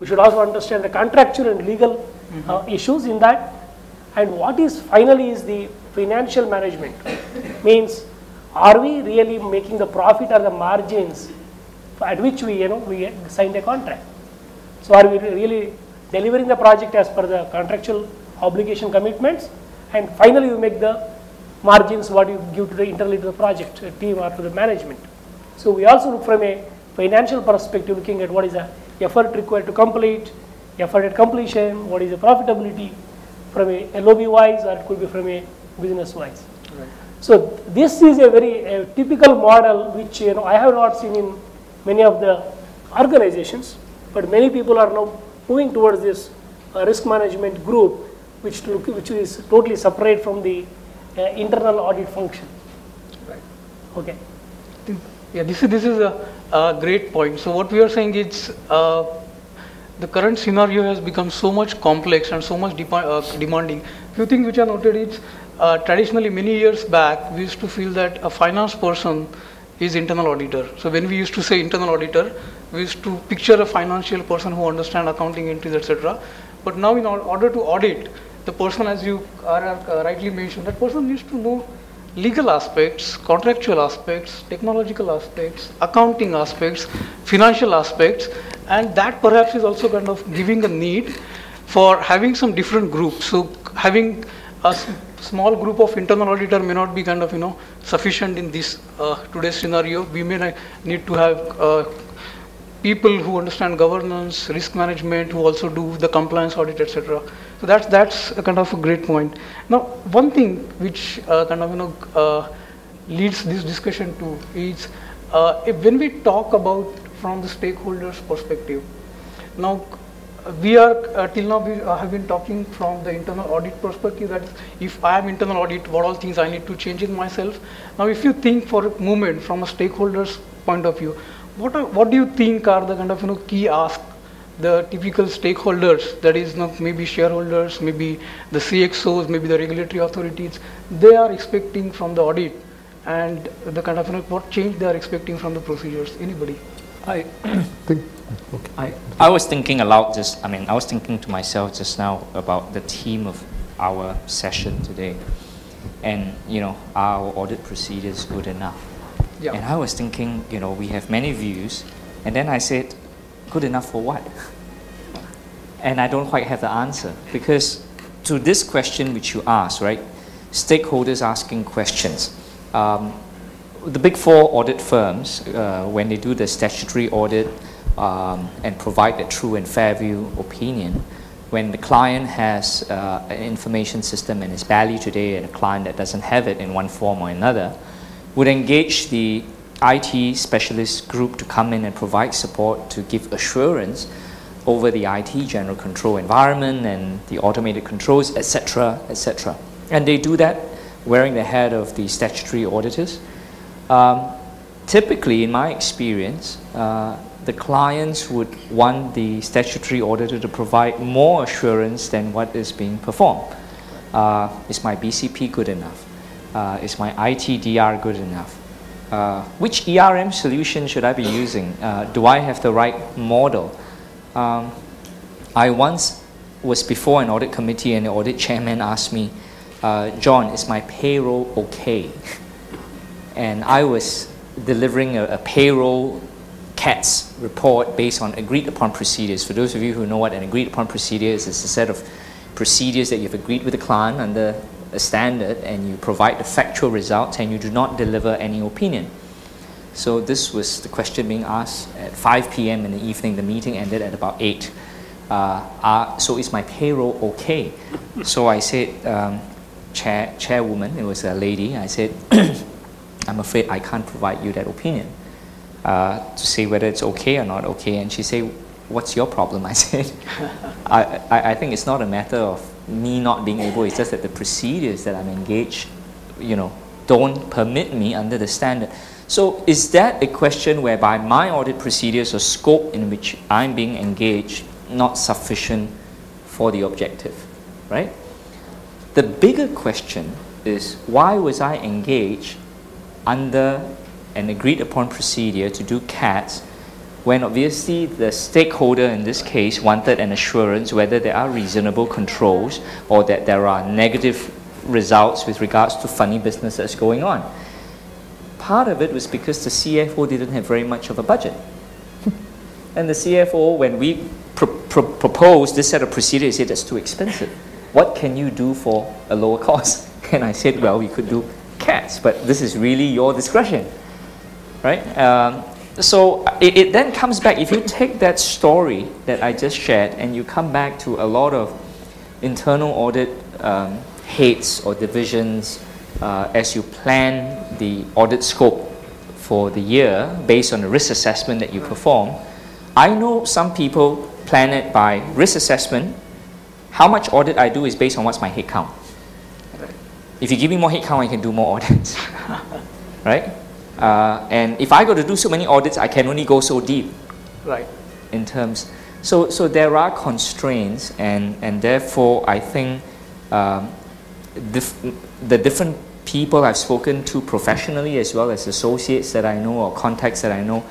We should also understand the contractual and legal issues in that. And what is finally is the financial management. Means, are we really making the profit or the margins at which we signed a contract? So are we really delivering the project as per the contractual obligation commitments? And finally, you make the margins what you give to the internally to the project team or to the management. So we also look from a financial perspective, looking at what is the effort required to complete, effort at completion, what is the profitability from a LOB wise, or it could be from a business wise. Right. So this is a very typical model which I have not seen in many of the organizations, but many people are now moving towards this risk management group, which is totally separate from the internal audit function. Right. Okay. Yeah, this is a great point. So what we are saying is the current scenario has become so much complex and so much demanding. Few things which are noted is traditionally many years back we used to feel that a finance person is internal auditor. So when we used to say internal auditor, we used to picture a financial person who understands accounting entries, etc. But now in order to audit, the person, as you are rightly mentioned, that person needs to know legal aspects, contractual aspects, technological aspects, accounting aspects, financial aspects, and that perhaps is also kind of giving a need for having some different groups. So having a small group of internal auditor may not be kind of sufficient in this today's scenario. We may need to have people who understand governance, risk management, who also do the compliance audit, etc. So that's a kind of a great point. Now, one thing which kind of leads this discussion to is when we talk about from the stakeholders' perspective. Now, we are till now we have been talking from the internal audit perspective, that if I am internal audit, what all things I need to change in myself. Now, if you think for a moment from a stakeholders' point of view, what do you think are the kind of key asks the typical stakeholders, that is maybe shareholders, maybe the CXOs, maybe the regulatory authorities, they are expecting from the audit, and the kind of what change they are expecting from the procedures? Anybody? I was thinking aloud I was thinking to myself just now about the theme of our session today, and our audit procedure is good enough. Yeah. And I was thinking, we have many views, and then I said, good enough for what? And I don't quite have the answer, because to this question which you asked, right, stakeholders asking questions. The big four audit firms, when they do the statutory audit and provide a true and fair view opinion, when the client has an information system and is badly today, and a client that doesn't have it in one form or another, would engage the IT specialist group to come in and provide support to give assurance over the IT general control environment and the automated controls, etc., etc. And they do that wearing the hat of the statutory auditors. Typically, in my experience, the clients would want the statutory auditor to provide more assurance than what is being performed. Is my BCP good enough? Is my ITDR good enough? Which ERM solution should I be using? Do I have the right model? I once was before an audit committee, and the audit chairman asked me, John, is my payroll okay? And I was delivering a payroll CACS report based on agreed upon procedures. For those of you who know what an agreed upon procedure is, it's a set of procedures that you've agreed with the client under a standard, and you provide the factual results, and you do not deliver any opinion. So this was the question being asked at 5 p.m. in the evening. The meeting ended at about 8. So is my payroll okay? So I said, chairwoman, it was a lady, I said, I'm afraid I can't provide you that opinion to say whether it's okay or not okay. And she said, what's your problem? I said, I think it's not a matter of me not being able, it's just that the procedures that I'm engaged, don't permit me under the standard. So is that a question whereby my audit procedures or scope in which I'm being engaged not sufficient for the objective, right? The bigger question is, why was I engaged under an agreed upon procedure to do CACS when obviously the stakeholder in this case wanted an assurance whether there are reasonable controls or that there are negative results with regards to funny business that's going on. Part of it was because the CFO didn't have very much of a budget. And the CFO, when we proposed this set of procedures, he said, that's too expensive. What can you do for a lower cost? And I said, well, we could do CACS, but this is really your discretion, right? So it then comes back, if you take that story that I just shared and you come back to a lot of internal audit heads or divisions as you plan the audit scope for the year based on the risk assessment that you perform, I know some people plan it by risk assessment. How much audit I do is based on what's my head count. If you give me more head count, I can do more audits, right? And if I got to do so many audits, I can only go so deep, Right. in terms. So there are constraints, and therefore I think the different people I've spoken to professionally as well as associates that I know or contacts that I know,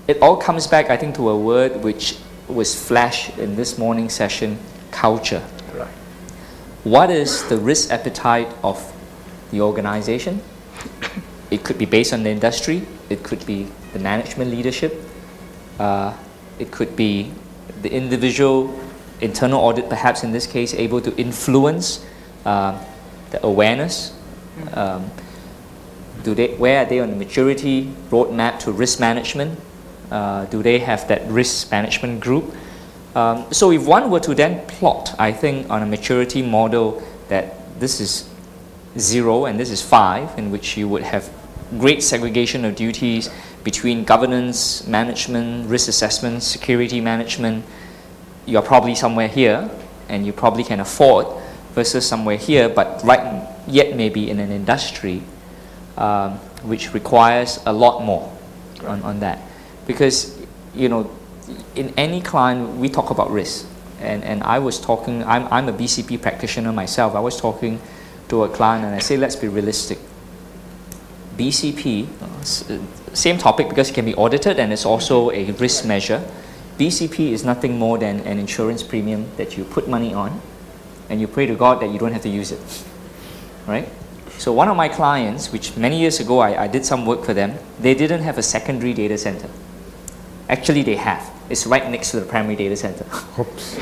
it all comes back, I think, to a word which was flashed in this morning's session: culture. Right. What is the risk appetite of the organization? It could be based on the industry, it could be the management leadership, it could be the individual internal audit, perhaps in this case, able to influence the awareness. Where are they on the maturity roadmap to risk management? Do they have that risk management group? So if one were to then plot, I think, on a maturity model that this is 0 and this is 5, in which you would have great segregation of duties between governance, management, risk assessment, security management, you're probably somewhere here and you probably can afford, versus somewhere here, but right yet maybe in an industry which requires a lot more on that. Because, you know, in any client, we talk about risk. And I was talking, I'm a BCP practitioner myself. I was talking to a client and I say, let's be realistic. BCP, same topic because it can be audited and it's also a risk measure. BCP is nothing more than an insurance premium that you put money on and you pray to God that you don't have to use it, right? So one of my clients, which many years ago I did some work for them, they didn't have a secondary data center. Actually, they have. It's right next to the primary data center. Oops.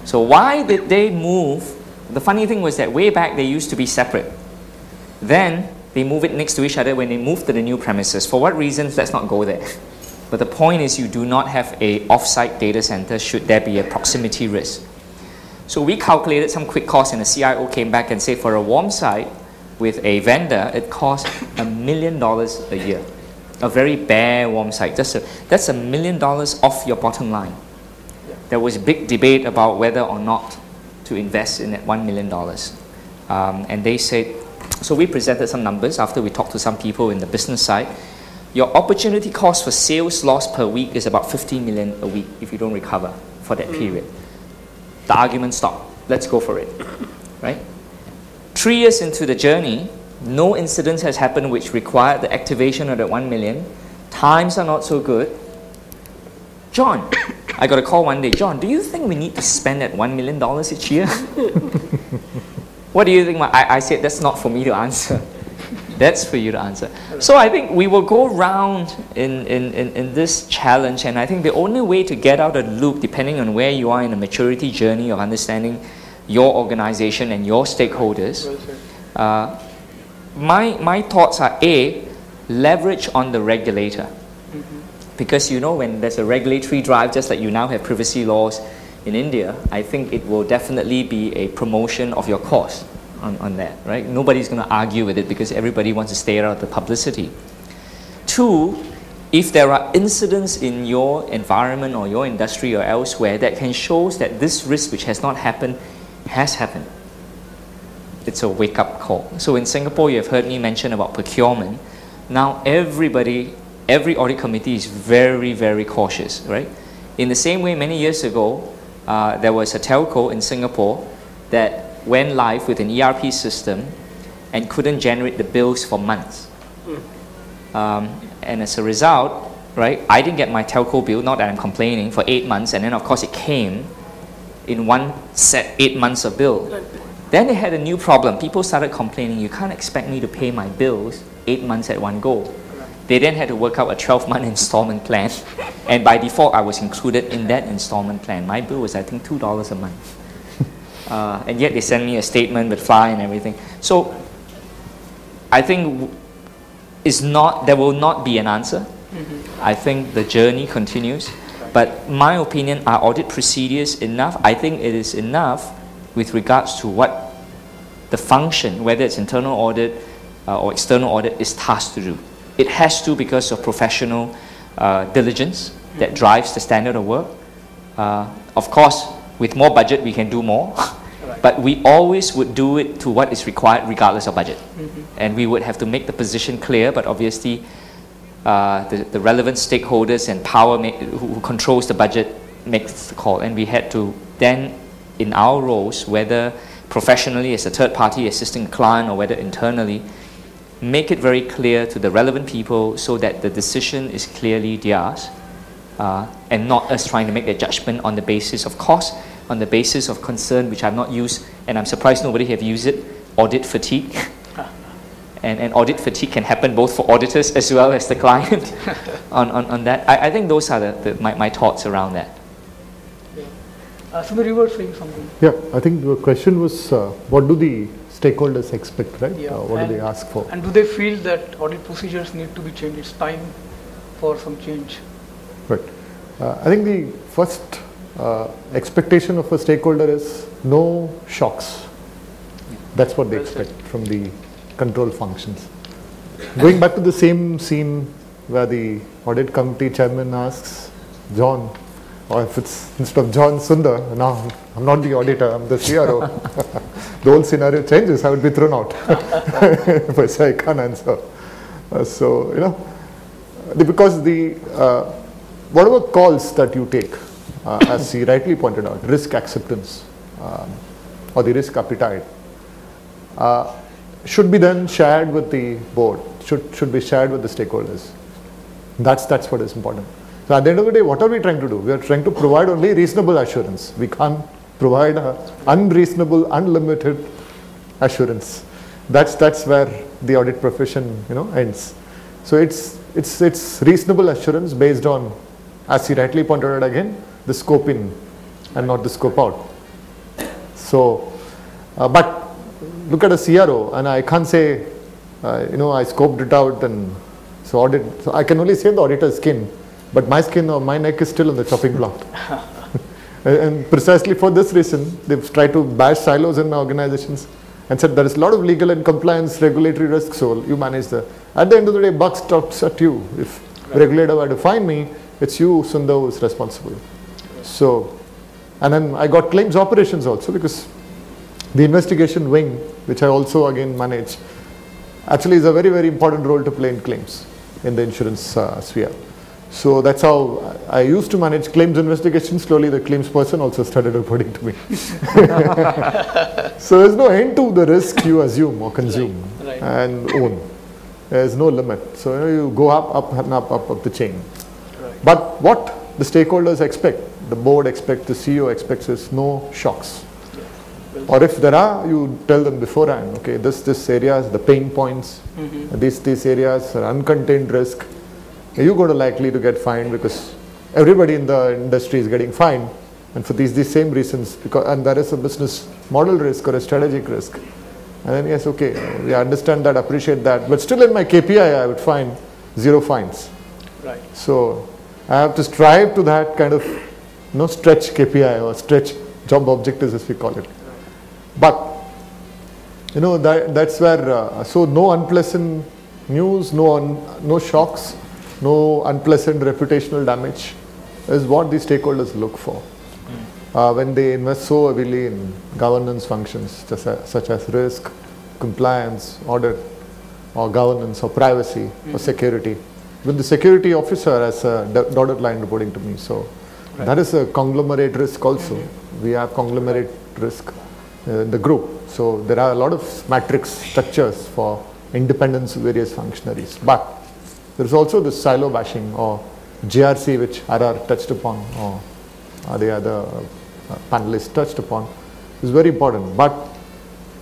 So why did they move? The funny thing was that way back they used to be separate. Then they move it next to each other when they move to the new premises. For what reasons? Let's not go there. But the point is you do not have a off-site data center should there be a proximity risk. So we calculated some quick costs and the CIO came back and said for a warm site with a vendor, it costs $1 million a year. A very bare warm site. That's $1 million off your bottom line. There was big debate about whether or not to invest in that $1 million. And they said, so we presented some numbers after we talked to some people in the business side. Your opportunity cost for sales loss per week is about 15 million a week if you don't recover for that period. The argument stopped. Let's go for it, right? 3 years into the journey, no incidents has happened which required the activation of that 1 million. Times are not so good. John, I got a call one day. John, do you think we need to spend that $1 million each year? What do you think? I said, that's not for me to answer. That's for you to answer. So I think we will go round in this challenge, and I think the only way to get out of the loop, depending on where you are in the maturity journey of understanding your organization and your stakeholders, my thoughts are A, leverage on the regulator. Because you know when there's a regulatory drive, just like you now have privacy laws in India, I think it will definitely be a promotion of your cause on that, right? Nobody's going to argue with it because everybody wants to stay out of the publicity. 2, if there are incidents in your environment or your industry or elsewhere that can show that this risk which has not happened has happened, it's a wake-up call. So in Singapore, you have heard me mention about procurement. Now every audit committee is very, very cautious, right? In the same way, many years ago, there was a telco in Singapore that went live with an ERP system and couldn't generate the bills for months. And as a result, right? I didn't get my telco bill, not that I'm complaining, for 8 months, and then of course it came in one set 8 months of bill. Then they had a new problem. People started complaining, you can't expect me to pay my bills 8 months at one go. They then had to work out a 12-month installment plan, and by default I was included in that installment plan. My bill was I think $2 a month. And yet they sent me a statement with fly and everything. So I think there will not be an answer. I think the journey continues. But my opinion, are audit procedures enough? I think it is enough with regards to what the function, whether it's internal audit or external audit, is tasked to do. It has to because of professional diligence that drives the standard of work. Of course, with more budget, we can do more. But we always would do it to what is required regardless of budget. And we would have to make the position clear, but obviously the relevant stakeholders and power who controls the budget makes the call. And we had to then, in our roles, whether professionally as a third party assisting a client or whether internally, make it very clear to the relevant people so that the decision is clearly theirs and not us trying to make a judgment on the basis of cost, on the basis of concern, which I've not used, and I'm surprised nobody have used it, audit fatigue. And audit fatigue can happen both for auditors as well as the client on that. I think those are my thoughts around that. Sundar, you were saying something. Yeah, I think the question was, what do the stakeholders expect, right? Yeah. What do they ask for? And do they feel that audit procedures need to be changed? It's time for some change. Right. I think the first expectation of a stakeholder is no shocks. That's what they expect from the control functions. Going back to the same scene where the audit committee chairman asks John, or if it's instead of John, Sundar, no, I'm not the auditor, I'm the CRO. The whole scenario changes, I would be thrown out if I say I can't answer. So, you know, because whatever calls that you take, as he rightly pointed out, risk acceptance or the risk appetite, should be then shared with the board, should be shared with the stakeholders. That's what is important. So at the end of the day, what are we trying to do? We are trying to provide only reasonable assurance. We can't provide unreasonable, unlimited assurance. That's where the audit profession, you know, ends. So it's reasonable assurance based on, as he rightly pointed out again, the scope in and not the scope out. So, but look at a CRO, and I can't say, you know, I scoped it out and so audit. So I can only see the auditor's skin, but my skin or my neck is still on the chopping block. And precisely for this reason, they've tried to bash silos in organizations and said there is a lot of legal and compliance regulatory risk, so you manage the. At the end of the day, buck stops at you. If regulator were to find me, it's you, Sundar, who is responsible. So, and then I got claims operations also, because the investigation wing, which I also again manage, actually is a very, very important role to play in claims in the insurance sphere. So that's how I used to manage claims investigation. Slowly the claims person also started reporting to me. So there's no end to the risk you assume or consume and own. There's no limit. So you know, you go up and up the chain. Right. But what the stakeholders expect, the board expects, the CEO expects is no shocks. Or if there are, you tell them beforehand, okay, this areas, the pain points, these areas are uncontained risk. You're going to likely to get fined because everybody in the industry is getting fined, and for these same reasons, and there is a business model risk or a strategic risk. And then yes, okay, we understand that, appreciate that, but still in my KPI I would find 0 fines. Right. So I have to strive to that kind of stretch KPI or stretch job objectives as we call it. But you know that's where so no unpleasant news, no shocks, no unpleasant reputational damage is what the stakeholders look for when they invest so heavily in governance functions such as risk, compliance, audit, or governance, or privacy, or security. With the security officer as a dotted line reporting to me, so that is a conglomerate risk also. We have conglomerate risk in the group. So there are a lot of matrix structures for independence of various functionaries. But there is also this silo bashing or GRC, which RR touched upon, or the other panelists touched upon, is very important. But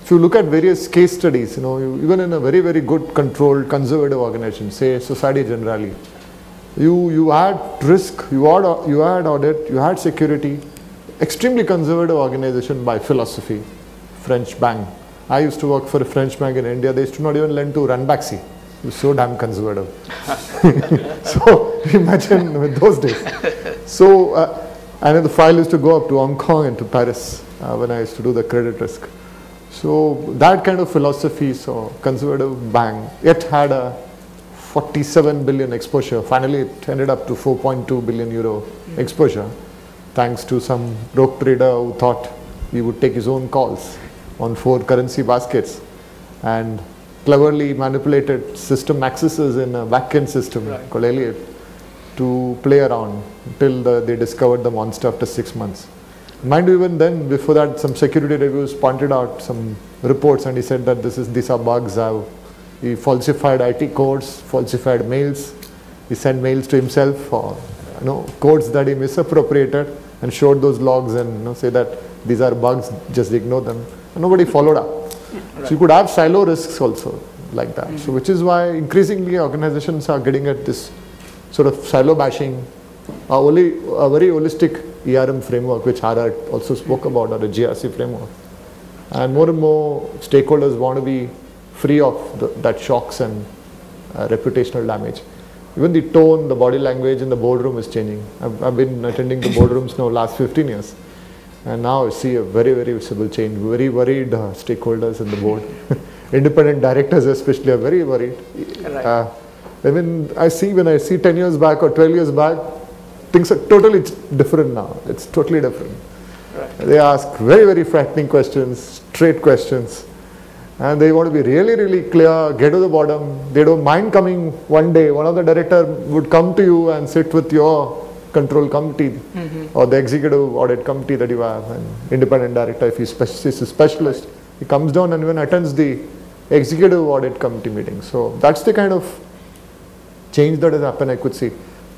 if you look at various case studies, even in a very, very good controlled conservative organization, say Society Generale, you had risk, you had audit, you had security, extremely conservative organization by philosophy. French bank. I used to work for a French bank in India. They used to not even lend to run back. It was so damn conservative. So imagine with those days. So and the file used to go up to Hong Kong and to Paris when I used to do the credit risk. So that kind of philosophy, so conservative bank, it had a 47 billion exposure. Finally, it ended up to 4.2 billion euro exposure, thanks to some rogue trader who thought he would take his own calls on 4 currency baskets and cleverly manipulated system accesses in a backend system called Elliot to play around till they discovered the monster after 6 months. Mind you, even then, before that, some security reviews pointed out some reports, and he said that these are bugs. He falsified IT codes, falsified mails. He sent mails to himself or codes that he misappropriated and showed those logs and say that these are bugs, just ignore them. And nobody followed up. So you could have silo risks also like that. So which is why increasingly organizations are getting at this sort of silo bashing, a very holistic ERM framework, which RR also spoke about, or a GRC framework. And more stakeholders want to be free of that shocks and reputational damage. Even the tone, the body language in the boardroom is changing. I've been attending the boardrooms now last 15 years. And now I see a very, very visible change. Very worried stakeholders in the board. Independent directors especially are very worried. When I see 10 years back or 12 years back, things are totally different now. It's totally different. They ask very, very frightening questions, straight questions. And they want to be really, really clear, get to the bottom. They don't mind coming one day. One of the director would come to you and sit with your control committee or the executive audit committee that you have, and independent director, if he's a specialist, he comes down and even attends the executive audit committee meeting. So that's the kind of change that has happened, I could see,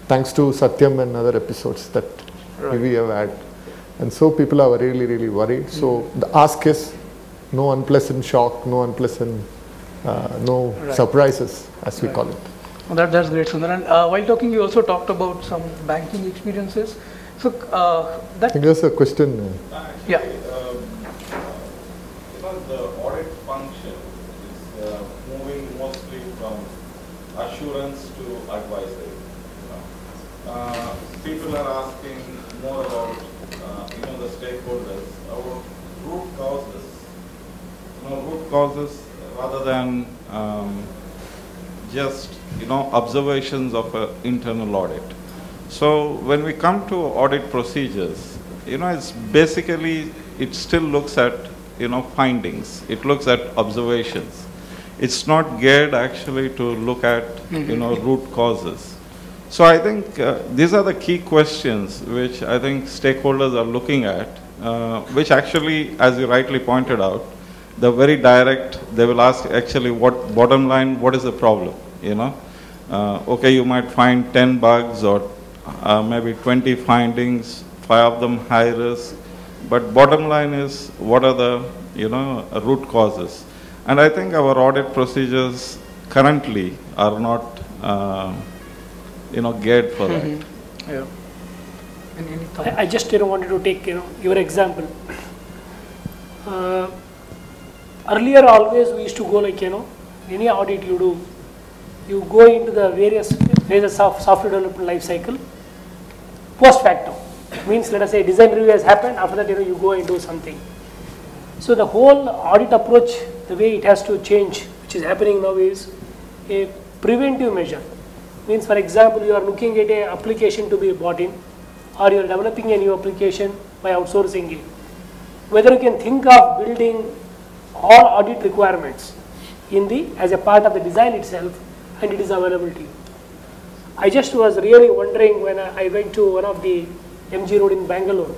thanks to Satyam and other episodes that we have had. And so people are really, really worried. So the ask is no unpleasant shock, no unpleasant, no surprises, as we call it. Well, that's great, Sundar. And while talking, you also talked about some banking experiences. So I think there's a question. Yeah. The audit function is moving mostly from assurance to advisory. People are asking more about the stakeholders about root causes, rather than just observations of an internal audit. So when we come to audit procedures, it's basically, it still looks at findings. It looks at observations. It's not geared actually to look at root causes. So I think these are the key questions which I think stakeholders are looking at, which actually, as you rightly pointed out, they're very direct. They will ask actually bottom line, what is the problem? Okay, you might find 10 bugs or maybe 20 findings, 5 of them high risk, but bottom line is what are the root causes. And I think our audit procedures currently are not geared for that. Yeah. I just wanted to take your example. Earlier always we used to go like any audit you do, you go into the various phases of software development life cycle post facto. Means, let us say design review has happened, after that you go and do something. So the whole audit approach, the way it has to change, which is happening now, is a preventive measure. Means, for example, you are looking at an application to be bought in, or you are developing a new application by outsourcing it. Whether you can think of building all audit requirements as a part of the design itself, and it is available to you. I just was really wondering when I went to one of the MG Road in Bangalore.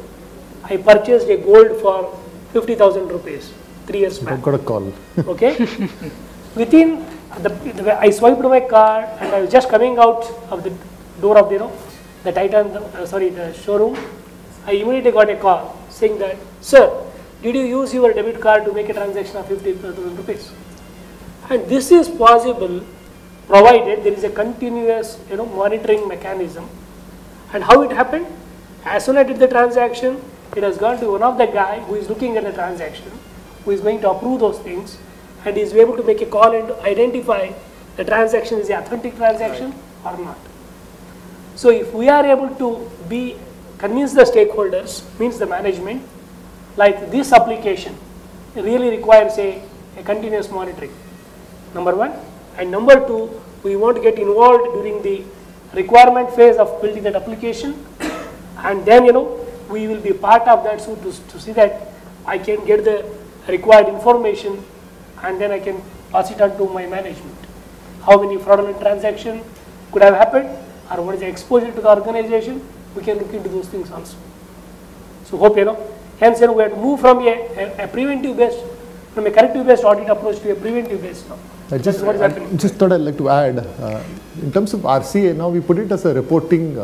I purchased a gold for 50,000 rupees 3 years back. I've got a call. Okay. Within I swiped my card and I was just coming out of the door of the the the showroom, I immediately got a call saying that, sir, did you use your debit card to make a transaction of 50,000 rupees? And this is possible provided there is a continuous monitoring mechanism. And how it happened? As soon as I did the transaction, it has gone to one of the guy who is looking at the transaction, who is going to approve those things, and is able to make a call and identify the transaction is an authentic transaction or not. So if we are able to convince the stakeholders, means the management, like this application really requires a continuous monitoring, number one. And number two, we want to get involved during the requirement phase of building that application, and then we will be part of that, so to see that I can get the required information and then I can pass it on to my management. How many fraudulent transactions could have happened, or what is the exposure to the organization, we can look into those things also. So hope hence we have to move from a preventive based, from a corrective based audit approach to a preventive based now. I just thought I'd like to add, in terms of RCA, now we put it as a reporting,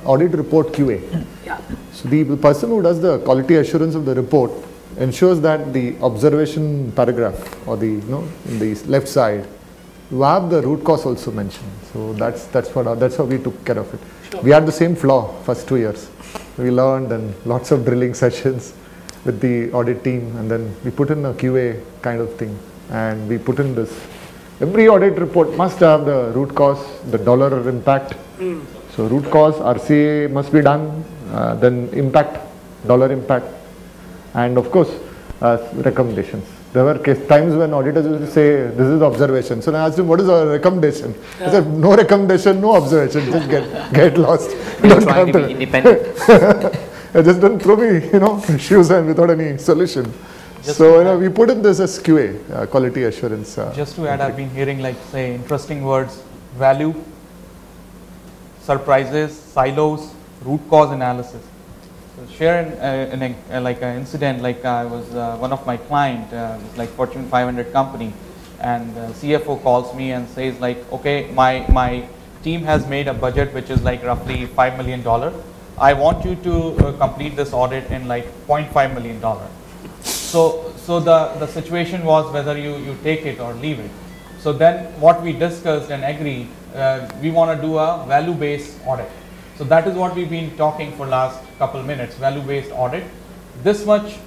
audit report QA. Yeah. So the person who does the quality assurance of the report ensures that the observation paragraph, or the, in the left side, you have the root cause also mentioned. So that's how we took care of it. Sure. We had the same flaw first 2 years. We learned, and lots of drilling sessions with the audit team, and then we put in a QA kind of thing, and we put in this. Every audit report must have the root cause, the dollar impact. So root cause, RCA must be done, then impact, dollar impact, and of course recommendations. There were times when auditors used to say, this is observation. So I asked him, what is our recommendation? He said, no recommendation, no observation, just get lost. We're trying to be independent. Just don't throw me, shoes and without any solution. So we put in this as QA, quality assurance. Just to add, I've been hearing interesting words: value, surprises, silos, root cause analysis. So share an incident. I was one of my client, was Fortune 500 company, and CFO calls me and says okay, my team has made a budget which is roughly $5 million. I want you to complete this audit in $0.5 million. So the situation was whether you take it or leave it. So then what we discussed and agreed, we want to do a value-based audit. So that is what we've been talking for last couple minutes, value-based audit. This much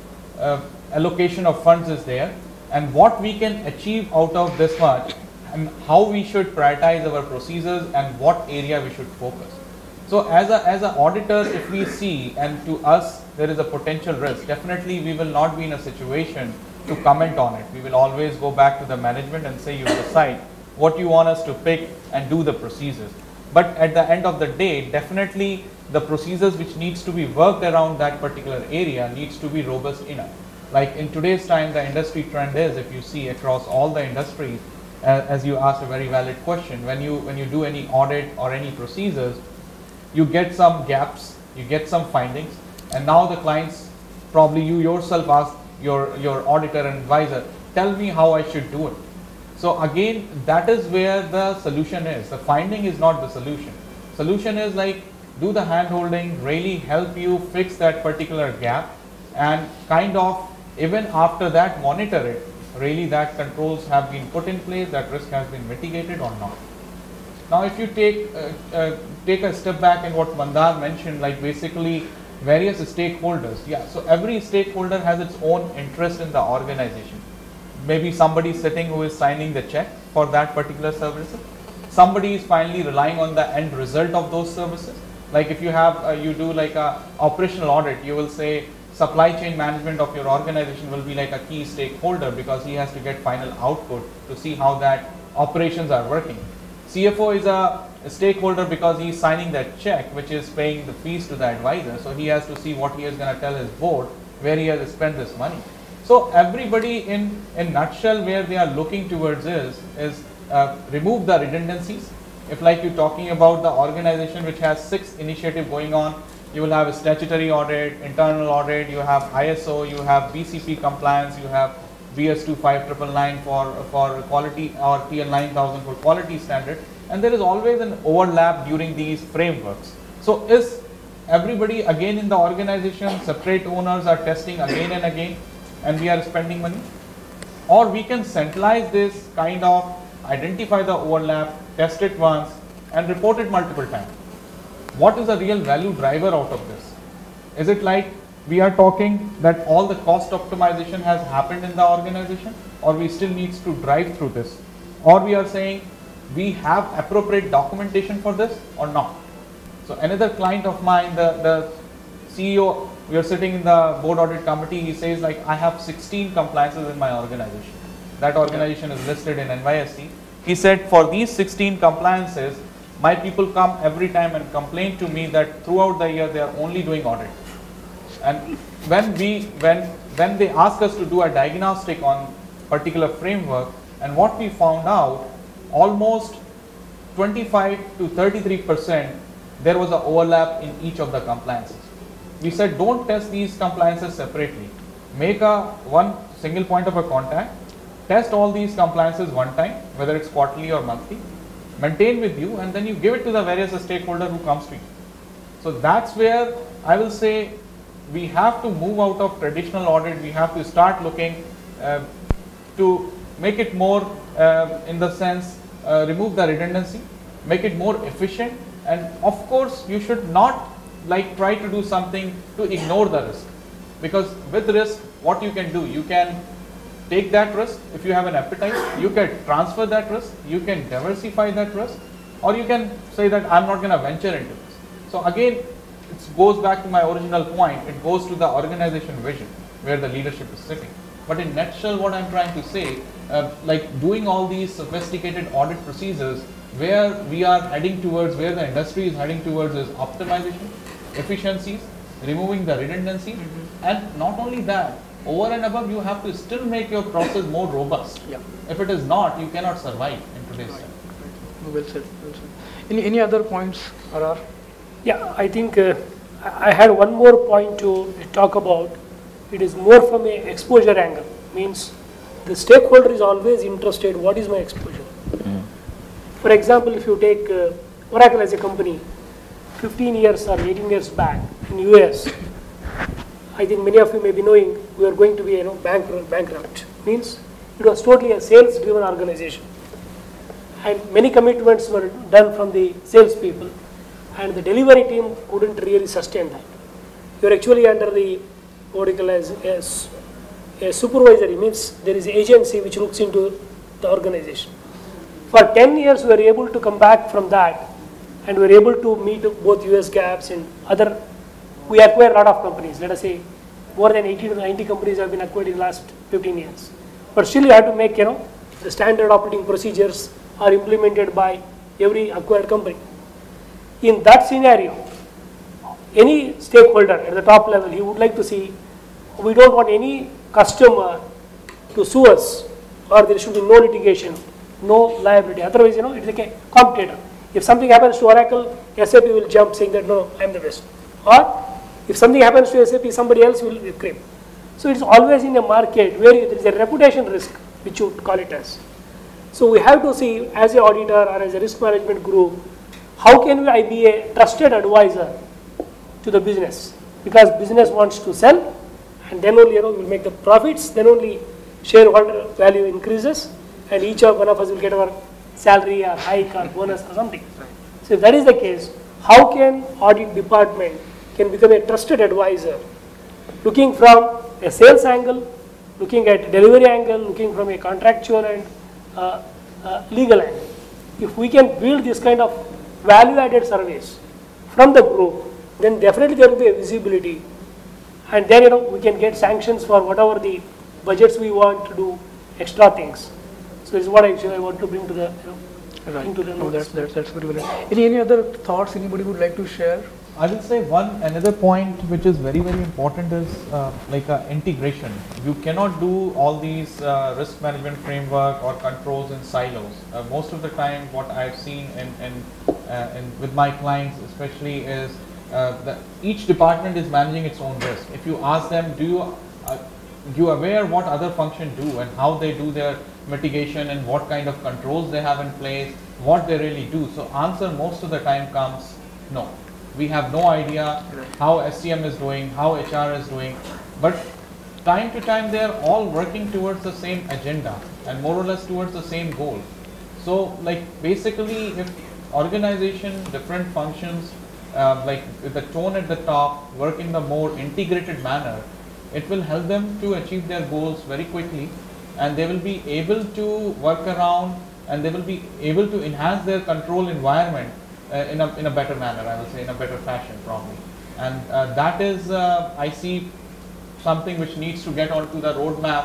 allocation of funds is there, and what we can achieve out of this much, and how we should prioritize our procedures and what area we should focus. So as an auditor, if we see, and to us there is a potential risk, definitely we will not be in a situation to comment on it. We will always go back to the management and say, you decide what you want us to pick and do the procedures. But at the end of the day, definitely the procedures which needs to be worked around that particular area needs to be robust enough. In today's time, the industry trend is, if you see across all the industries, as you asked a very valid question, when you do any audit or any procedures, you get some gaps, you get some findings, and now the clients, probably you yourself ask your auditor and advisor, tell me how I should do it. So again, that is where the solution is. The finding is not the solution. Solution is do the hand holding, really help you fix that particular gap, and kind of even after that monitor it, really that controls have been put in place, that risk has been mitigated or not. Now if you take a step back in what Mandar mentioned, basically various stakeholders. Yeah, so every stakeholder has its own interest in the organization. Maybe somebody sitting who is signing the check for that particular service. Somebody is finally relying on the end result of those services. If you have, you do a operational audit, you will say supply chain management of your organization will be a key stakeholder, because he has to get final output to see how that operations are working. CFO is a stakeholder because he is signing that check, which is paying the fees to the advisor. So he has to see what he is going to tell his board where he has spent this money. So everybody in nutshell where they are looking towards is remove the redundancies. If you're talking about the organization which has 6 initiatives going on, you will have a statutory audit, internal audit, you have ISO, you have BCP compliance, you have BS 25999 for quality, or TL 9000 for quality standard, and there is always an overlap during these frameworks. So is everybody again in the organization, separate owners are testing again and again, and we are spending money? Or we can centralize this, kind of identify the overlap, test it once and report it multiple times. What is the real value driver out of this? Is it like we are talking that all the cost optimization has happened in the organization, or we still needs to drive through this? Or we are saying we have appropriate documentation for this or not? So another client of mine, the CEO, we are sitting in the board audit committee, he says like, I have 16 compliances in my organization. That organization is listed in NYSE. He said for these 16 compliances, my people come every time and complain to me that throughout the year they are only doing audit. And when they ask us to do a diagnostic on particular framework, and what we found out, almost 25 to 33% there was an overlap in each of the compliances. We said don't test these compliances separately. Make one single point of a contact, test all these compliances one time, whether it's quarterly or monthly, maintain with you, and then you give it to the various stakeholder who comes to you. So that's where I will say we have to move out of traditional audit. We have to start looking to make it more in the sense remove the redundancy, make it more efficient, and of course you should not like try to do something to ignore the risk, because with risk what you can do, you can take that risk if you have an appetite, you can transfer that risk, you can diversify that risk, or you can say that I'm not going to venture into this. So again, it goes back to my original point, it goes to the organization vision where the leadership is sitting. But in nutshell, what I'm trying to say, like doing all these sophisticated audit procedures, where we are heading towards, where the industry is heading towards is optimization, efficiencies, removing the redundancy, and not only that, over and above, you have to still make your process more robust. Yeah. If it is not, you cannot survive in today's time. Well said. Well said. Any other points, RR? Yeah, I think I had one more point to talk about. It is more from a exposure angle. Means the stakeholder is always interested, what is my exposure? For example, if you take Oracle as a company, 15 years or 18 years back in US, I think many of you may be knowing we are going to be bankrupt. Means it was totally a sales driven organization, and many commitments were done from the sales people, and the delivery team couldn't really sustain that. You are actually under the Oracle as a supervisory, means there is an agency which looks into the organization. For 10 years we were able to come back from that, and we were able to meet both US gaps and other. We acquired a lot of companies. Let us say more than 80 to 90 companies have been acquired in the last 15 years. But still you have to make, the standard operating procedures are implemented by every acquired company. In that scenario, any stakeholder at the top level, he would like to see, we don't want any customer to sue us, or there should be no litigation, no liability. Otherwise, it's like a competitor. If something happens to Oracle, SAP will jump saying that, no, I am the best. Or if something happens to SAP, somebody else will claim. So it's always in a market where there is a reputation risk, which you would call it as. So we have to see, as an auditor or as a risk management group, how can I be a trusted advisor to the business? Because business wants to sell, and then only we'll make the profits, then only shareholder value increases, and each one of us will get our salary or hike or bonus or something. So if that is the case, how can audit department can become a trusted advisor, looking from a sales angle, looking at delivery angle, looking from a contractual and legal angle. If we can build this kind of value-added service from the group, then definitely there will be a visibility, and then we can get sanctions for whatever the budgets we want to do, extra things. So this is what actually I want to bring to the into the notes. That's very well. Any other thoughts anybody would like to share? I will say another point which is very important is like integration. You cannot do all these risk management framework or controls in silos. Most of the time, what I've seen with my clients especially is that each department is managing its own risk. If you ask them, do you aware what other functions do and how they do their mitigation and what kind of controls they have in place, what they really do? So answer most of the time comes no. We have no idea how SCM is doing, how HR is doing, but time to time they are all working towards the same agenda and more or less towards the same goal. So like basically if organization, different functions, like with the tone at the top, work in the more integrated manner, it will help them to achieve their goals very quickly, and they will be able to work around, and they will be able to enhance their control environment in a better manner, I will say, in a better fashion probably. And that is, I see, something which needs to get onto the roadmap